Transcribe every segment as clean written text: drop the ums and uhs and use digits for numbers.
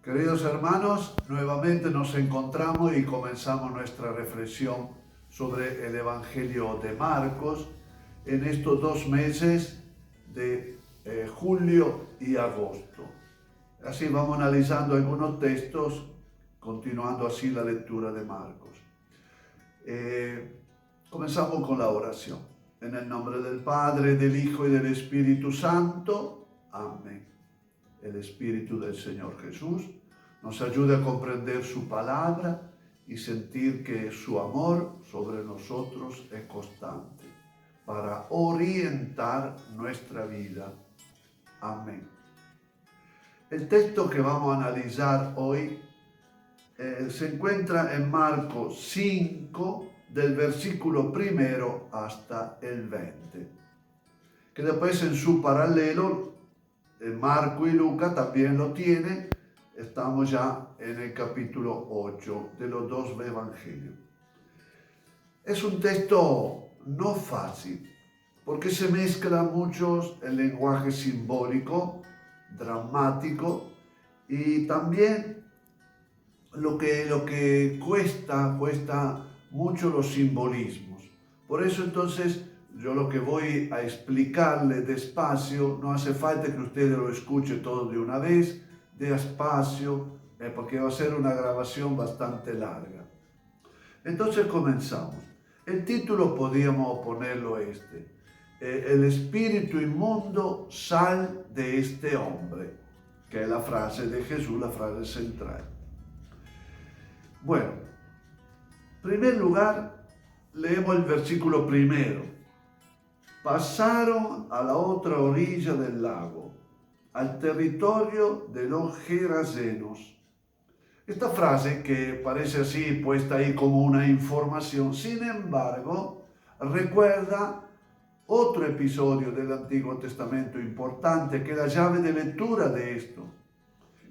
Queridos hermanos, nuevamente nos encontramos y comenzamos nuestra reflexión sobre el Evangelio de Marcos en estos 2 meses de julio y agosto. Así vamos analizando algunos textos, continuando así la lectura de Marcos. Comenzamos con la oración. En el nombre del Padre, del Hijo y del Espíritu Santo. Amén. El Espíritu del Señor Jesús nos ayude a comprender su palabra y sentir que su amor sobre nosotros es constante para orientar nuestra vida. Amén. El texto que vamos a analizar hoy se encuentra en Marcos 5, del versículo 1 hasta el 20, que después en su paralelo Marco y Lucas también lo tienen. Estamos ya en el capítulo 8 de los 2 evangelios. Es un texto no fácil, porque se mezcla mucho el lenguaje simbólico, dramático, y también lo que cuesta mucho los simbolismos. Por eso entonces yo lo que voy a explicarle despacio, no hace falta que ustedes lo escuchen todo de una vez, despacio, porque va a ser una grabación bastante larga. Entonces comenzamos. El título podríamos ponerlo el espíritu inmundo, sal de este hombre, que es la frase de Jesús, la frase central. Bueno, en primer lugar, leemos el versículo 1. Pasaron a la otra orilla del lago, al territorio de los Gerasenos. Esta frase, que parece así puesta ahí como una información, sin embargo, recuerda otro episodio del Antiguo Testamento importante, que es la llave de lectura de esto,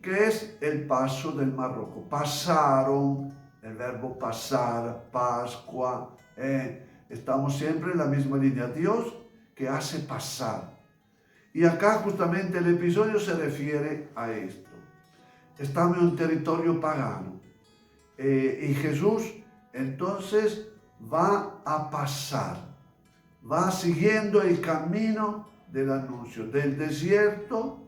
que es el paso del Mar Rojo. Pasaron, el verbo pasar, Pascua, estamos siempre en la misma línea. Dios que hace pasar. Y acá justamente el episodio se refiere a esto. Estamos en un territorio pagano y Jesús entonces va a pasar, va siguiendo el camino del anuncio, del desierto,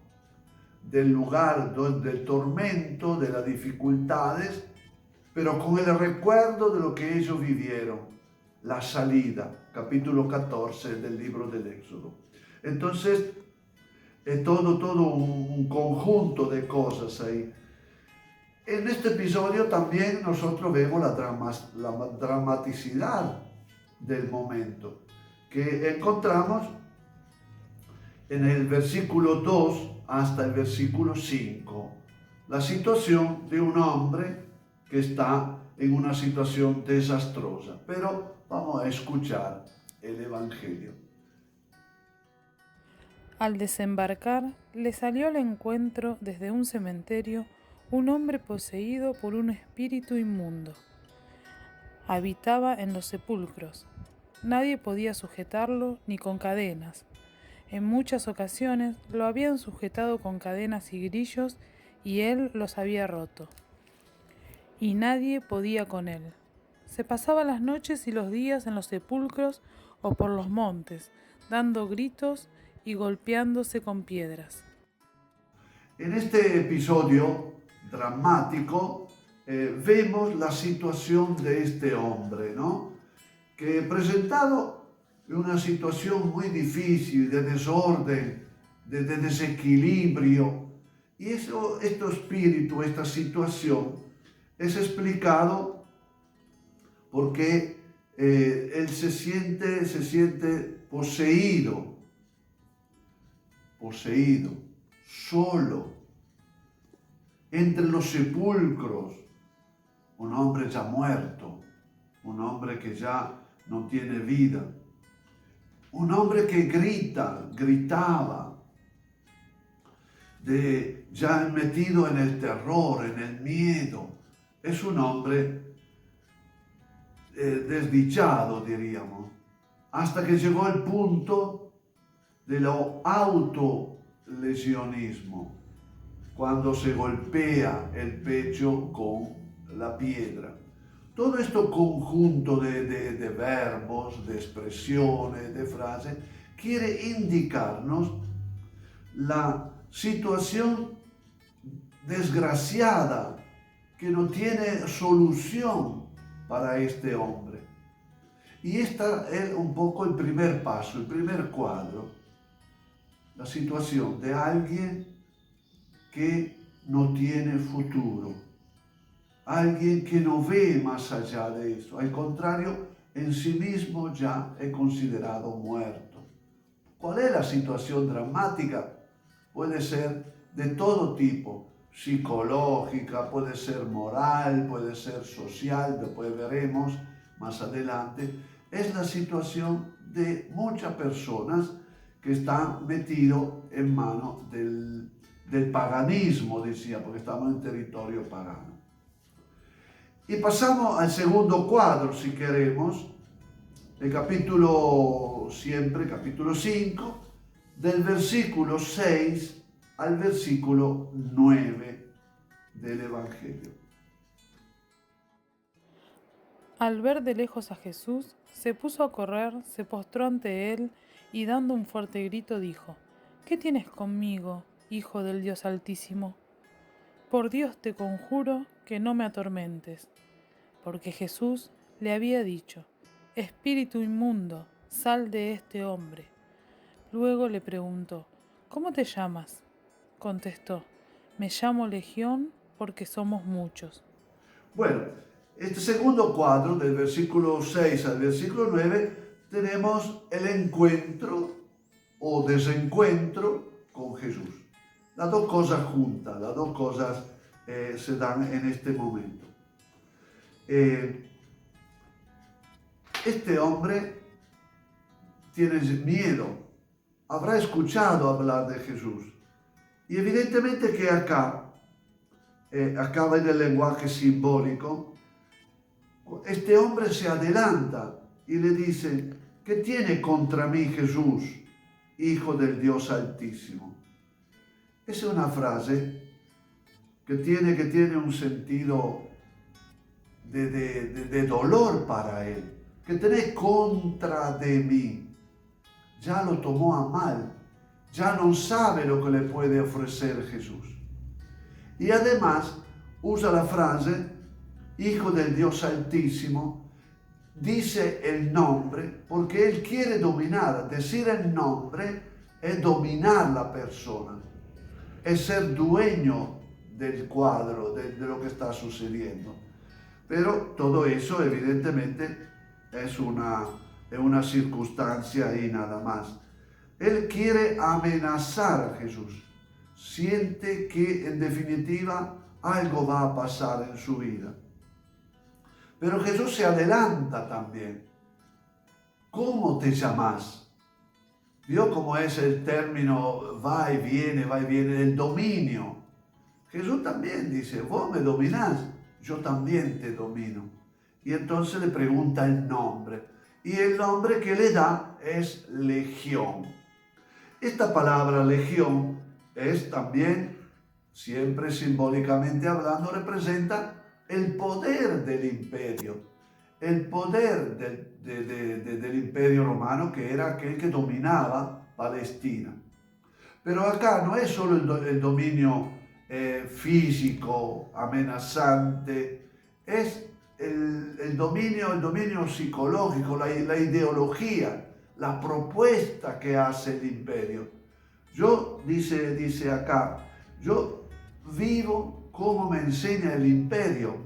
del lugar del tormento, de las dificultades, pero con el recuerdo de lo que ellos vivieron, la salida, capítulo 14 del libro del Éxodo. Entonces, es todo un conjunto de cosas ahí. En este episodio también nosotros vemos la dramaticidad del momento, que encontramos en el versículo 2 hasta el versículo 5, la situación de un hombre que está en una situación desastrosa. Pero vamos a escuchar el Evangelio. Al desembarcar, le salió al encuentro desde un cementerio un hombre poseído por un espíritu inmundo. Habitaba en los sepulcros. Nadie podía sujetarlo ni con cadenas. En muchas ocasiones lo habían sujetado con cadenas y grillos y él los había roto. Y nadie podía con él. Se pasaba las noches y los días en los sepulcros o por los montes, dando gritos y golpeándose con piedras. En este episodio dramático vemos la situación de este hombre, ¿no? Que presentado en una situación muy difícil, de desorden, de desequilibrio, y este espíritu, esta situación, es explicado porque él se siente poseído, solo, entre los sepulcros, un hombre ya muerto, un hombre que ya no tiene vida, un hombre que gritaba, ya metido en el terror, en el miedo. Es un hombre desdichado, diríamos, hasta que llegó al punto de lo autolesionismo. cuando se golpea el pecho con la piedra. Todo este conjunto de verbos, de expresiones, de frases, quiere indicarnos la situación desgraciada que no tiene solución para este hombre. Y este es un poco el primer paso, el primer cuadro, la situación de alguien que no tiene futuro, alguien que no ve más allá de eso, al contrario, en sí mismo ya es considerado muerto. ¿Cuál es la situación dramática? Puede ser de todo tipo, psicológica, puede ser moral, puede ser social, después veremos más adelante. Es la situación de muchas personas que están metidas en manos del paganismo, decía, porque estamos en territorio pagano. Y pasamos al segundo cuadro, si queremos, el capítulo 5, del versículo 6 al versículo 9 del Evangelio. Al ver de lejos a Jesús, se puso a correr, se postró ante él y dando un fuerte grito dijo: ¿Qué tienes conmigo, Hijo del Dios Altísimo? Por Dios te conjuro que no me atormentes. Porque Jesús le había dicho: Espíritu inmundo, sal de este hombre. Luego le preguntó: ¿Cómo te llamas? Contestó: Me llamo Legión porque somos muchos. Bueno, este segundo cuadro, del versículo 6 al versículo 9, tenemos el encuentro o desencuentro con Jesús. Las dos cosas juntas, las dos cosas se dan en este momento. Este hombre tiene miedo, habrá escuchado hablar de Jesús. Y evidentemente que acá en el lenguaje simbólico, este hombre se adelanta y le dice: ¿qué tiene contra mí Jesús, Hijo del Dios Altísimo? Esa es una frase que tiene un sentido de dolor para él. ¿Qué tenés contra de mí? Ya lo tomó a mal, ya no sabe lo que le puede ofrecer Jesús. Y además usa la frase Hijo del Dios Altísimo, dice el nombre porque él quiere dominar. Decir el nombre es dominar la persona, es ser dueño del cuadro, de lo que está sucediendo. Pero todo eso evidentemente es una circunstancia y nada más. Él quiere amenazar a Jesús. Siente que en definitiva algo va a pasar en su vida. Pero Jesús se adelanta también. ¿Cómo te llamas? ¿Vio cómo es el término va y viene del dominio? Jesús también dice: vos me dominás, yo también te domino. Y entonces le pregunta el nombre. Y el nombre que le da es Legión. Esta palabra Legión es también, siempre simbólicamente hablando, representa el poder del imperio. El poder del imperio romano, que era aquel que dominaba Palestina. Pero acá no es solo el dominio físico, amenazante, es el dominio psicológico, la ideología, la propuesta que hace el imperio. Dice acá, yo vivo como me enseña el imperio.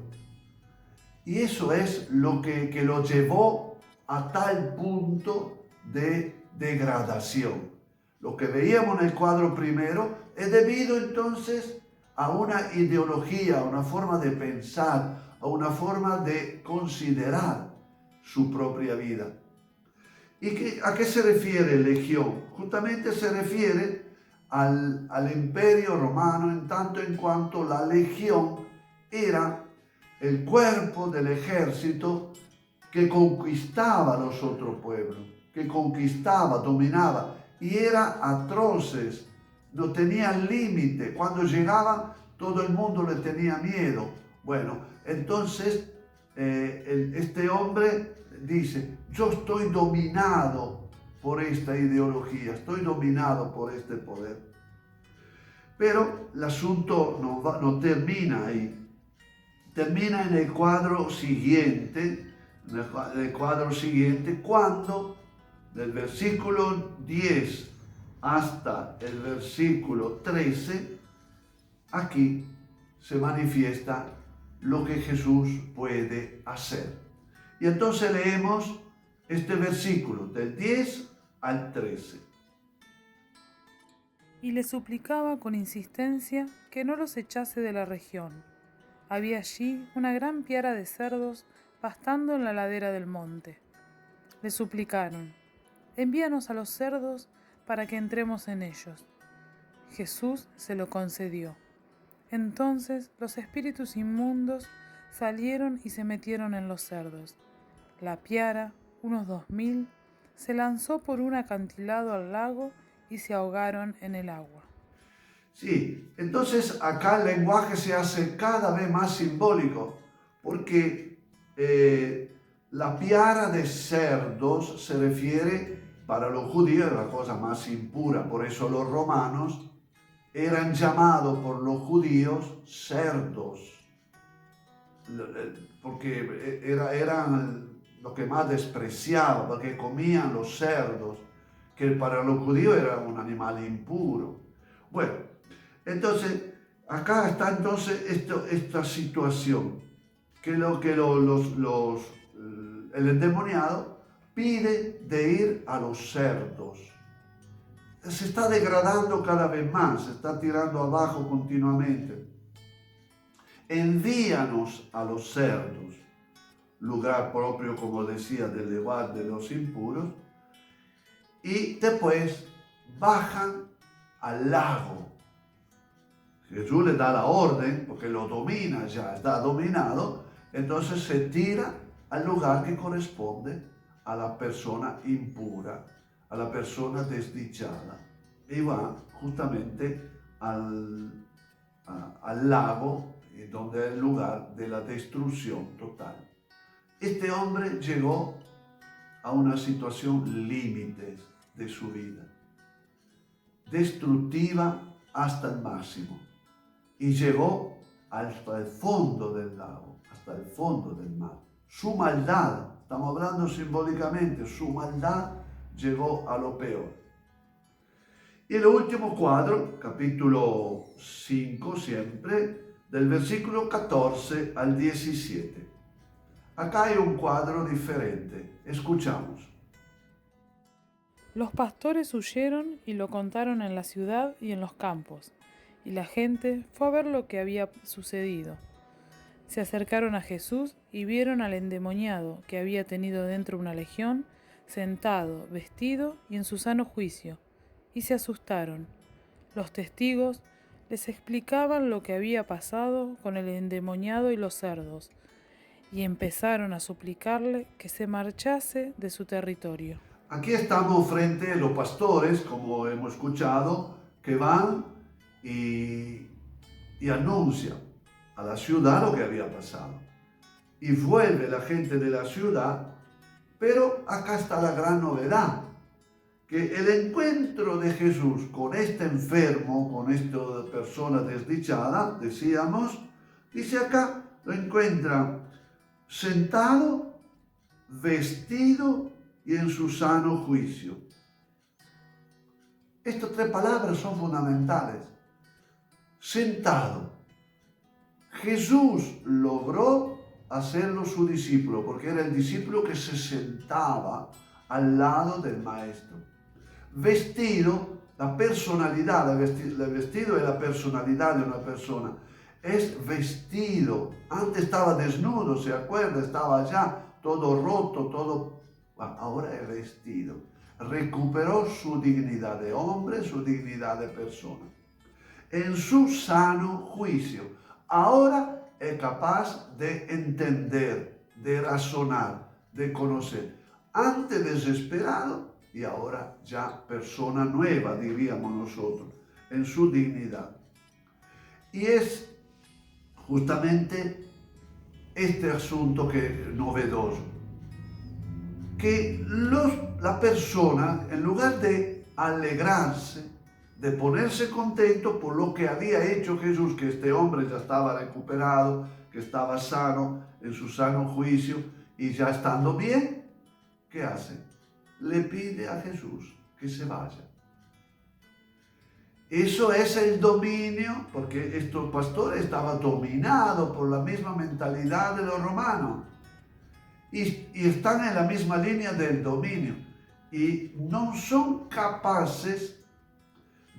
Y eso es lo que lo llevó a tal punto de degradación. Lo que veíamos en el cuadro primero es debido entonces a una ideología, a una forma de pensar, a una forma de considerar su propia vida. ¿Y a qué se refiere Legión? Justamente se refiere al imperio romano, en tanto en cuanto la legión era el cuerpo del ejército que conquistaba a los otros pueblos, que conquistaba, dominaba, y eran atroces no tenía límite. Cuando llegaba, todo el mundo le tenía miedo. Bueno, entonces este hombre dice, yo estoy dominado por esta ideología, estoy dominado por este poder. Pero el asunto no termina ahí. Termina en el cuadro siguiente, cuando del versículo 10 hasta el versículo 13, aquí se manifiesta lo que Jesús puede hacer. Y entonces leemos este versículo del 10 al 13. Y le suplicaba con insistencia que no los echase de la región. Había allí una gran piara de cerdos pastando en la ladera del monte. Le suplicaron, envíanos a los cerdos para que entremos en ellos. Jesús se lo concedió. Entonces los espíritus inmundos salieron y se metieron en los cerdos. La piara, unos 2000, se lanzó por un acantilado al lago y se ahogaron en el agua. Sí, entonces acá el lenguaje se hace cada vez más simbólico, porque la piara de cerdos se refiere para los judíos a la cosa más impura, por eso los romanos eran llamados por los judíos cerdos, porque eran lo que más despreciaban, porque comían los cerdos, que para los judíos era un animal impuro. Bueno, entonces, acá está entonces esta situación, que el endemoniado pide de ir a los cerdos. Se está degradando cada vez más, se está tirando abajo continuamente. Envíanos a los cerdos, lugar propio, como decía, del lugar de los impuros, y después bajan al lago. Jesús le da la orden, porque lo domina ya, está dominado, entonces se tira al lugar que corresponde a la persona impura, a la persona desdichada, y va justamente al lago, donde es el lugar de la destrucción total. Este hombre llegó a una situación límite de su vida, destructiva hasta el máximo. Y llegó hasta el fondo del lago, hasta el fondo del mar. Su maldad, estamos hablando simbólicamente, su maldad llegó a lo peor. Y el último cuadro, capítulo 5 siempre, del versículo 14 al 17. Acá hay un cuadro diferente. Escuchamos. Los pastores huyeron y lo contaron en la ciudad y en los campos. Y la gente fue a ver lo que había sucedido. Se acercaron a Jesús y vieron al endemoniado que había tenido dentro una legión, sentado, vestido y en su sano juicio, y se asustaron. Los testigos les explicaban lo que había pasado con el endemoniado y los cerdos, y empezaron a suplicarle que se marchase de su territorio. Aquí estamos frente a los pastores, como hemos escuchado, que van y anuncia a la ciudad lo que había pasado. Y vuelve la gente de la ciudad, pero acá está la gran novedad, que el encuentro de Jesús con este enfermo, con esta persona desdichada, decíamos, dice acá, lo encuentra sentado, vestido y en su sano juicio. Estas tres palabras son fundamentales. Sentado. Jesús logró hacerlo su discípulo, porque era el discípulo que se sentaba al lado del maestro. Vestido, la personalidad, el vestido es la personalidad de una persona. Es vestido. Antes estaba desnudo, ¿se acuerda? Estaba allá todo roto, todo... Ahora es vestido. Recuperó su dignidad de hombre, su dignidad de persona. En su sano juicio. Ahora es capaz de entender, de razonar, de conocer. Antes desesperado y ahora ya persona nueva, diríamos nosotros. en su dignidad. Y es justamente este asunto que es novedoso, que la persona, en lugar de alegrarse, de ponerse contento por lo que había hecho Jesús, que este hombre ya estaba recuperado, que estaba sano, en su sano juicio, y ya estando bien, ¿qué hace? Le pide a Jesús que se vaya. Eso es el dominio, porque estos pastores estaban dominados por la misma mentalidad de los romanos y están en la misma línea del dominio y no son capaces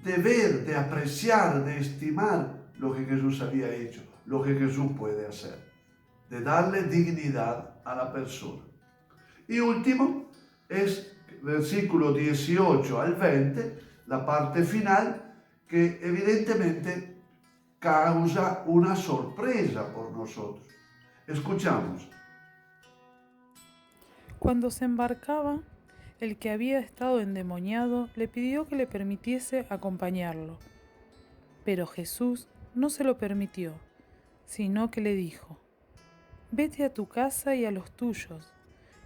de ver, de apreciar, de estimar lo que Jesús había hecho, lo que Jesús puede hacer, de darle dignidad a la persona. Y último es versículo 18 al 20, la parte final, que evidentemente causa una sorpresa por nosotros. Escuchamos. Cuando se embarcaba, el que había estado endemoniado le pidió que le permitiese acompañarlo. Pero Jesús no se lo permitió, sino que le dijo: «Vete a tu casa y a los tuyos,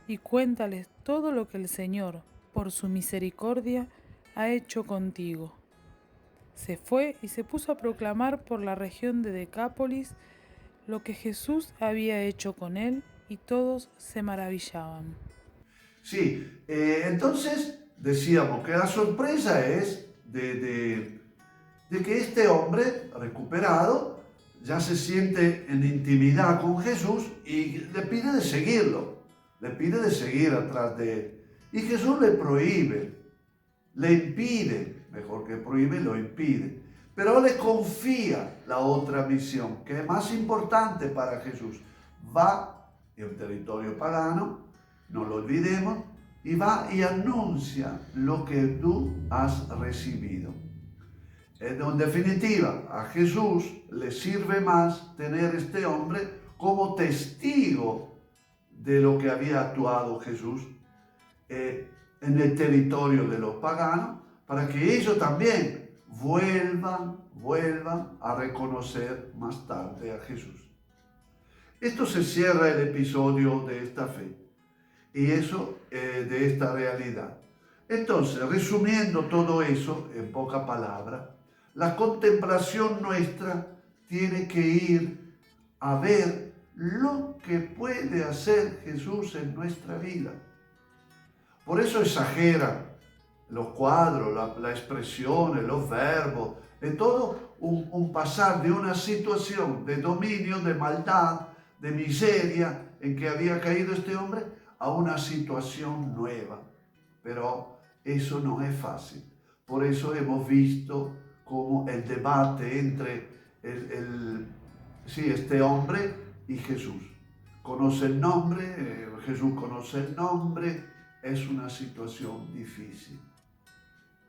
y cuéntales todo lo que el Señor, por su misericordia, ha hecho contigo». Se fue y se puso a proclamar por la región de Decápolis lo que Jesús había hecho con él, y todos se maravillaban. Sí, entonces decíamos que la sorpresa es de que este hombre recuperado ya se siente en intimidad con Jesús y le pide de seguirlo, le pide de seguir atrás de él. Y Jesús le prohíbe, le impide, mejor que prohíbe, lo impide, pero le confía la otra misión, que es más importante para Jesús. Va en un territorio pagano, no lo olvidemos, y va y anuncia lo que tú has recibido. En definitiva, a Jesús le sirve más tener este hombre como testigo de lo que había actuado Jesús en el territorio de los paganos, para que ellos también vuelvan a reconocer más tarde a Jesús. Esto se cierra el episodio de esta fe y eso de esta realidad. Entonces, resumiendo todo eso en poca palabra, la contemplación nuestra tiene que ir a ver lo que puede hacer Jesús en nuestra vida. Por eso exagera los cuadros, las expresiones, los verbos, de todo un pasar de una situación de dominio, de maldad, de miseria en que había caído este hombre, a una situación nueva. Pero eso no es fácil. Por eso hemos visto como el debate entre este hombre y Jesús. Conoce el nombre, Jesús conoce el nombre, es una situación difícil.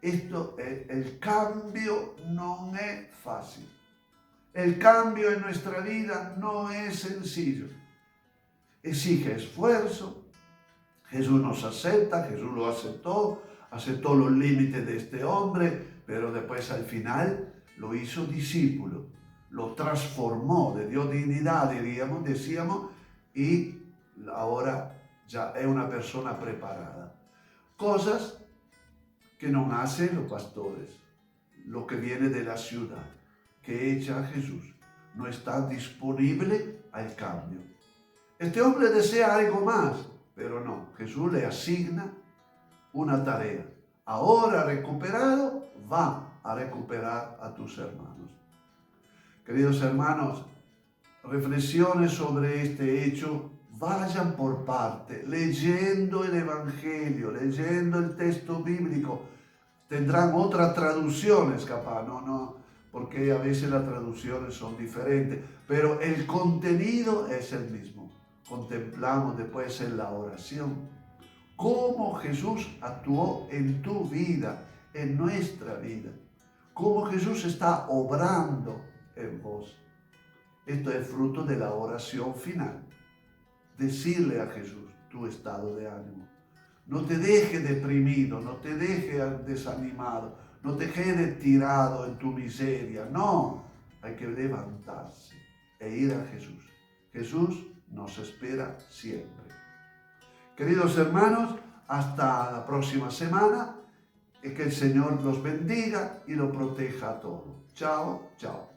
El cambio no es fácil. El cambio en nuestra vida no es sencillo. Exige esfuerzo. Jesús nos acepta, Jesús lo aceptó los límites de este hombre, pero después al final lo hizo discípulo, lo transformó, le dio dignidad, decíamos, y ahora ya es una persona preparada. Cosas que no hacen los pastores, lo que viene de la ciudad, que echa a Jesús, no está disponible al cambio. Este hombre desea algo más, pero no, Jesús le asigna una tarea. Ahora recuperado, va a recuperar a tus hermanos. Queridos hermanos, reflexiones sobre este hecho, vayan por parte, leyendo el Evangelio, leyendo el texto bíblico. Tendrán otras traducciones capaz, no, porque a veces las traducciones son diferentes, pero el contenido es el mismo. Contemplamos después en la oración cómo Jesús actuó en tu vida, en nuestra vida, cómo Jesús está obrando en vos. Esto es fruto de la oración final. Decirle a Jesús tu estado de ánimo. No te deje deprimido, no te deje desanimado, no te quedes tirado en tu miseria, no, hay que levantarse e ir a Jesús. Jesús nos espera siempre. Queridos hermanos, hasta la próxima semana y que el Señor los bendiga y los proteja a todos. Chao, chao.